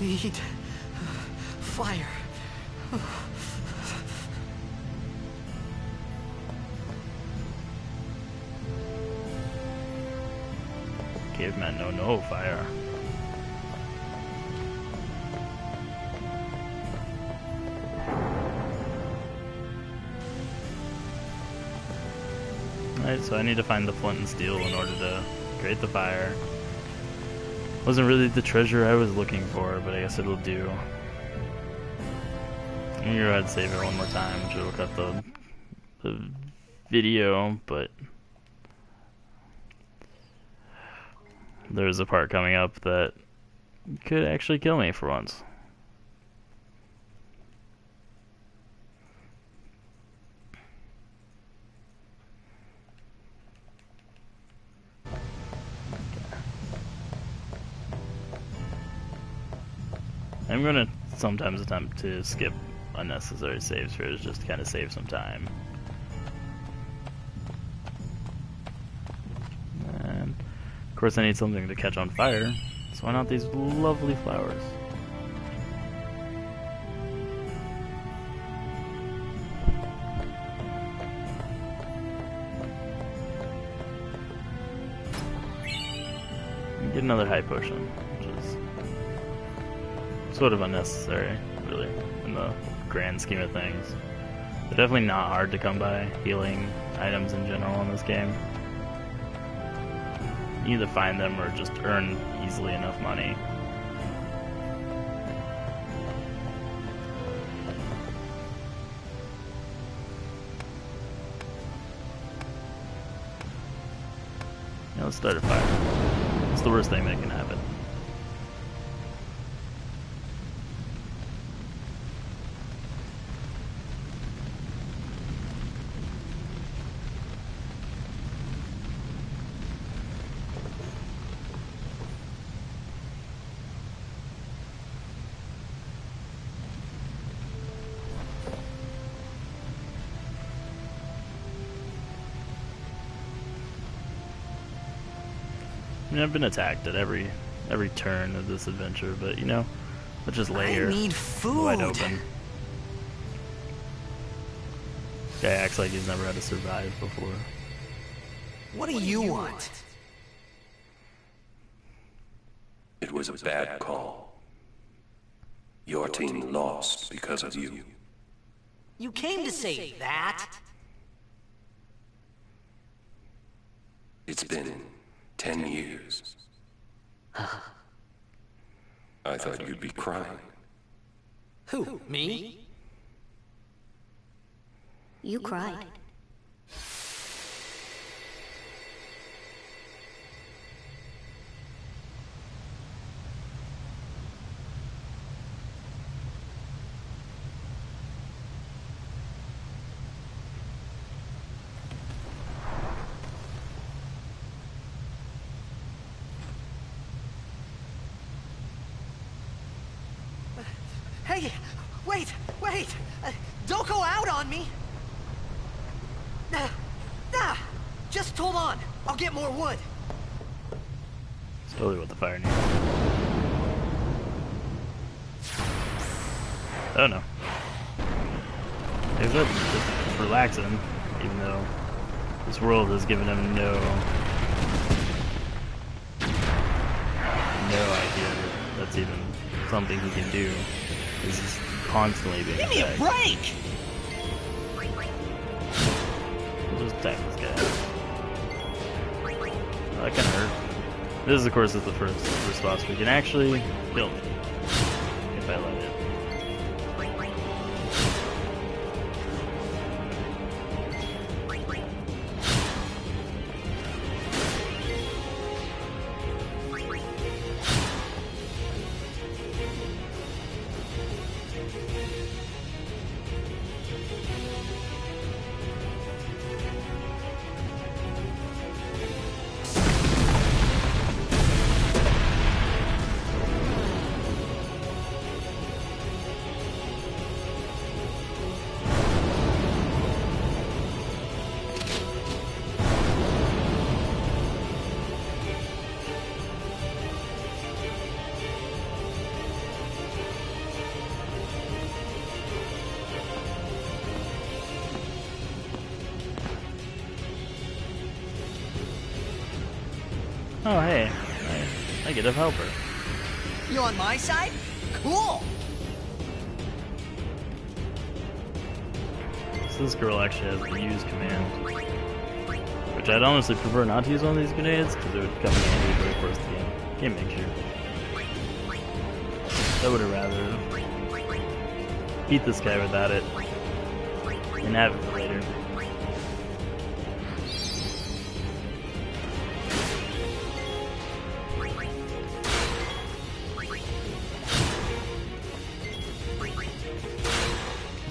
need fire. Caveman, no fire. Alright, so I need to find the flint and steel in order to create the fire. Wasn't really the treasure I was looking for, but I guess it'll do. I'm gonna go ahead and save it one more time, which will cut the video, but there's a part coming up that could actually kill me for once. I'm gonna sometimes attempt to skip unnecessary saves for it, just to kind of save some time. And of course I need something to catch on fire, so why not these lovely flowers? And get another high potion, which is sort of unnecessary, really, in the grand scheme of things. They're definitely not hard to come by, healing items in general in this game. You either find them or just earn easily enough money. Yeah, let's start a fire. It's the worst thing that can happen. I mean, I've been attacked at every turn of this adventure, but you know, let's just lay here, I need food. wide open. Guy acts like he's never had to survive before. What do you want? It was a bad call. Your team lost because of you. You came to say that? It's been 10 years. I thought you'd be crying. Who, me? You cried. Hey, wait! Don't go out on me! Just hold on. I'll get more wood. It's totally what the fire needs. Oh no. He's just relaxing, even though this world has given him no idea that that's even something he can do. He's just constantly being attacked. Give me a break! We'll just attack this guy. Oh, that kinda hurt. This, of course, is the first boss we can actually kill me. If I let it. Oh, hey, I get a helper. You on my side? Cool! So this girl actually has the use command, which I'd honestly prefer not to use one of these grenades because it would come in handy very first game makes you. I would have rather beat this guy without it and have it for later.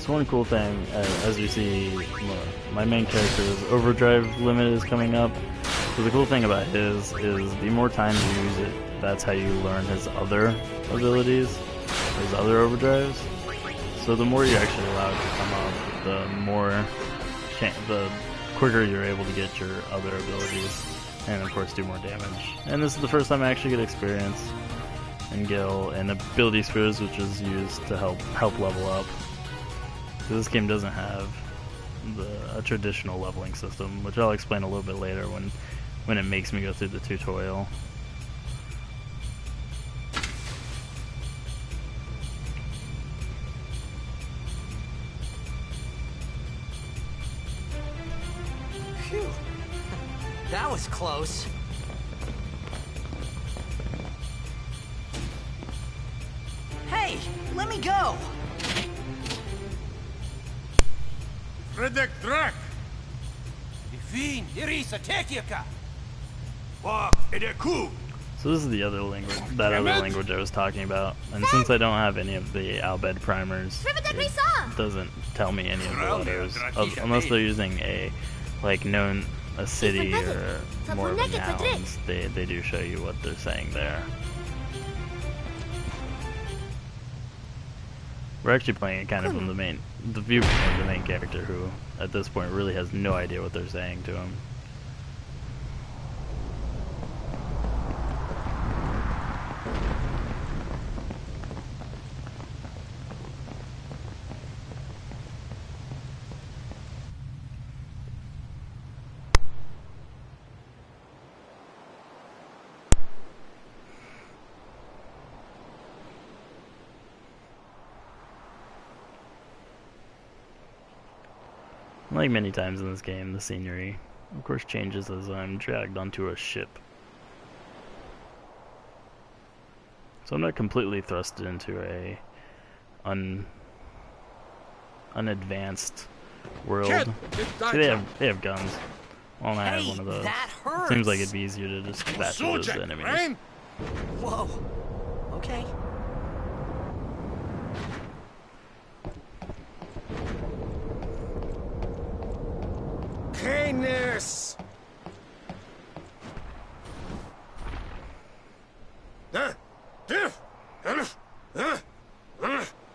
One cool thing, as you see, my main character's overdrive limit is coming up. So the cool thing about his is the more times you use it, that's how you learn his other abilities, his other overdrives. So the more you actually allow it to come up, the quicker you're able to get your other abilities, and of course do more damage. And this is the first time I actually get experience and Gil and ability spheres, which is used to help level up. This game doesn't have a traditional leveling system, which I'll explain a little bit later when it makes me go through the tutorial. Phew. That was close. Hey, let me go! Redek Drak! Vin, Irisa, Tekiaka! So this is the other language, that other language I was talking about, and since I don't have any of the Albed primers, it doesn't tell me any of the letters, unless they're using a city or more of a nouns. They do show you what they're saying there. We're actually playing it kind of from the viewpoint of the main character, who at this point really has no idea what they're saying to him. Like many times in this game, the scenery, of course, changes as I'm dragged onto a ship. So I'm not completely thrust into a unadvanced world. See, they have guns. Well, I have one of those. That hurts. Seems like it'd be easier to just bash those enemies. Whoa. Okay. Kindness!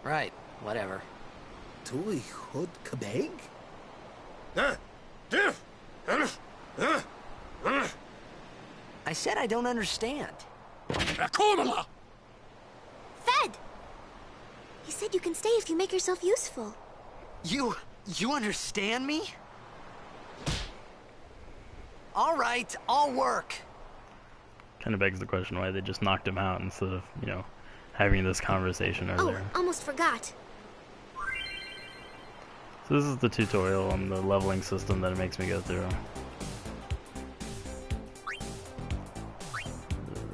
Right, whatever. Tui Hood Kabeg? I said I don't understand. Rakomala! Fed! He said you can stay if you make yourself useful. You understand me? All right, I'll work. Kind of begs the question why they just knocked him out instead of, having this conversation earlier. Oh, almost forgot. So this is the tutorial on the leveling system that it makes me go through.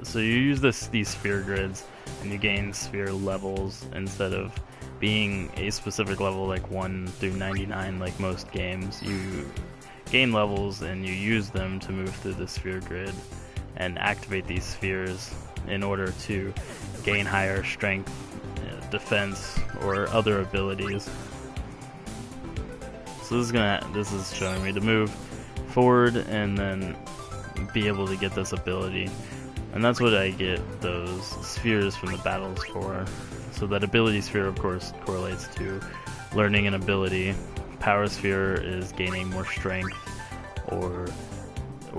So you use these sphere grids, and you gain sphere levels instead of being a specific level like 1 through 99 like most games. You gain levels and you use them to move through the sphere grid and activate these spheres in order to gain higher strength, defense, or other abilities. So this is showing me to move forward and then be able to get this ability. And that's what I get those spheres from the battles for. So that ability sphere, of course, correlates to learning an ability. Power sphere is gaining more strength, or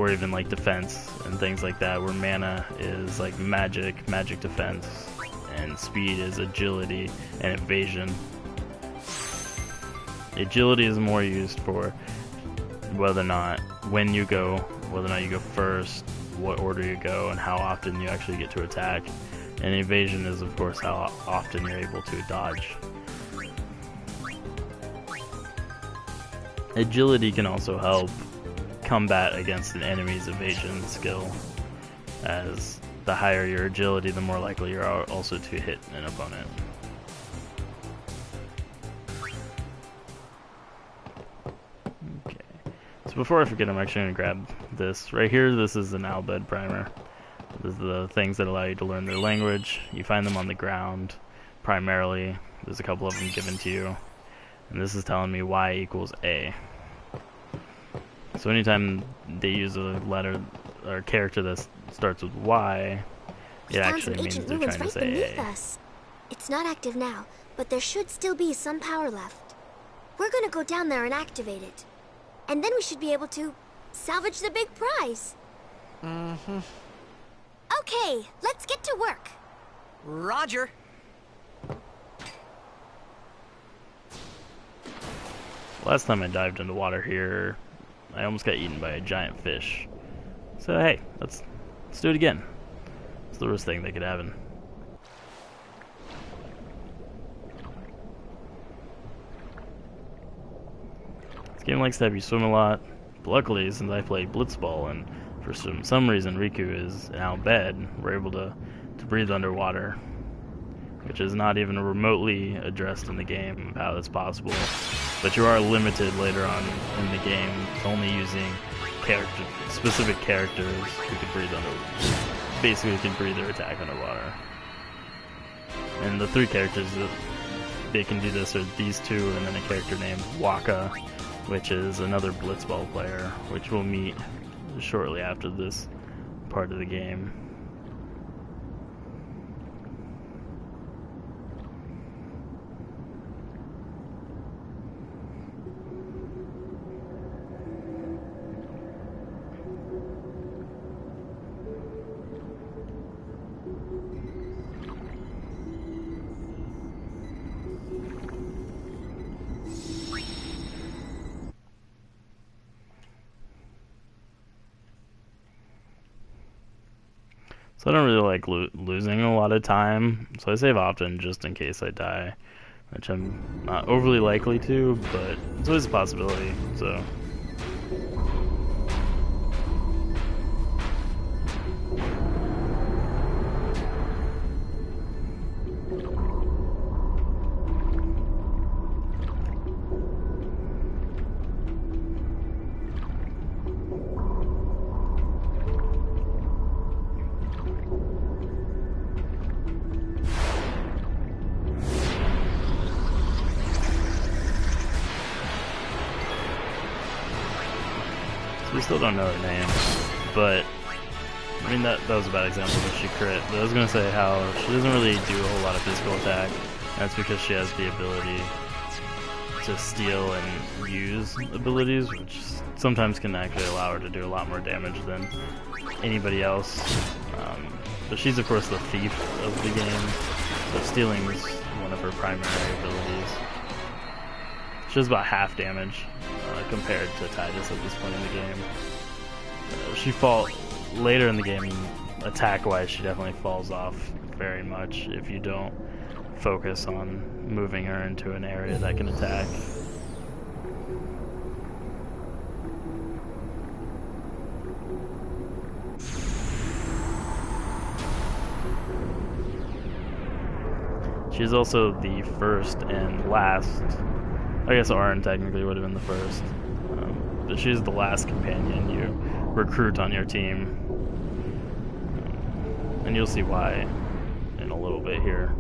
even like defense and things like that, where mana is like magic defense, and speed is agility and evasion. Agility is more used for whether or not you go first, what order you go and how often you actually get to attack. And evasion is, of course, how often you're able to dodge. Agility can also help combat against an enemy's evasion skill, as the higher your agility, the more likely you are also to hit an opponent. Okay, so before I forget, I'm actually going to grab this. Right here, this is an Albed primer. This is the things that allow you to learn their language. You find them on the ground, primarily. There's a couple of them given to you. And this is telling me y equals a. So anytime they use a letter or character that starts with y, it actually means they're trying to say a. Us. It's not active now, but there should still be some power left. We're gonna go down there and activate it. And then we should be able to salvage the big prize. Mm-hmm. Okay, let's get to work. Roger. Last time I dived into water here, I almost got eaten by a giant fish. So hey, let's do it again. It's the worst thing that could happen. This game likes to have you swim a lot. But luckily, since I play Blitzball and for some reason Riku is now bed, we're able to breathe underwater, which is not even remotely addressed in the game of how that's possible. But you are limited later on in the game to only using specific characters who can breathe basically can breathe or attack underwater. And the 3 characters that they can do this are these 2, and then a character named Waka, which is another Blitzball player, which we'll meet shortly after this part of the game. So I don't really like losing a lot of time, so I save often just in case I die, which I'm not overly likely to, but it's always a possibility, so. We still don't know her name, but I mean that was a bad example that she crit. But I was gonna say how she doesn't really do a whole lot of physical attack. That's because she has the ability to steal and use abilities, which sometimes can actually allow her to do a lot more damage than anybody else. But she's of course the thief of the game, so stealing is one of her primary abilities. She does about half damage compared to Titus at this point in the game. Later in the game, attack-wise, she definitely falls off very much if you don't focus on moving her into an area that can attack. She's also the first and last. I guess Arn technically would have been the first, but she's the last companion you recruit on your team, and you'll see why in a little bit here.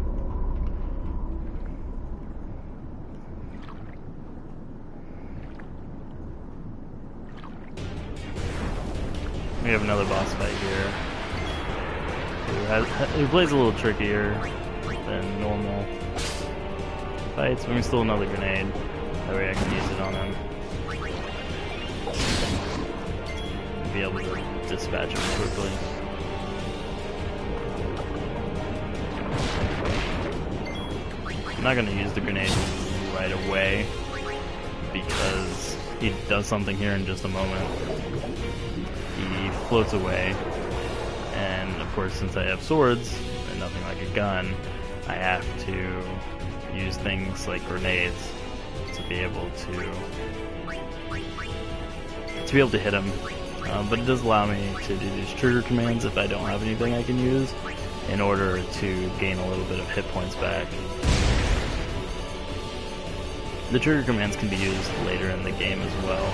We have another boss fight here, who plays a little trickier than normal fights. We can steal another grenade. That way I can use it on him. Be able to dispatch him quickly. I'm not going to use the grenade right away because he does something here in just a moment. He floats away And of course, since I have swords and nothing like a gun, I have to use things like grenades to be able to hit him. But it does allow me to do these trigger commands if I don't have anything I can use, in order to gain a little bit of hit points back. The trigger commands can be used later in the game as well,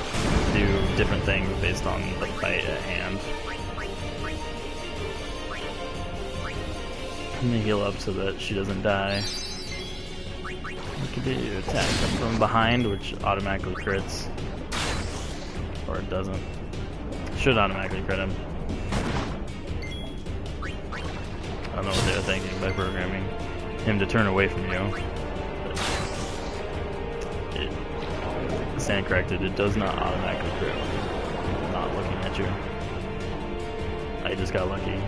to do different things based on the fight at hand. I'm gonna heal up so that she doesn't die. I can do attack him from behind, which automatically crits. Or it doesn't. Should automatically crit him. I don't know what they were thinking by programming him to turn away from you. Stand corrected, it does not automatically crit when I'm not looking at you. I just got lucky.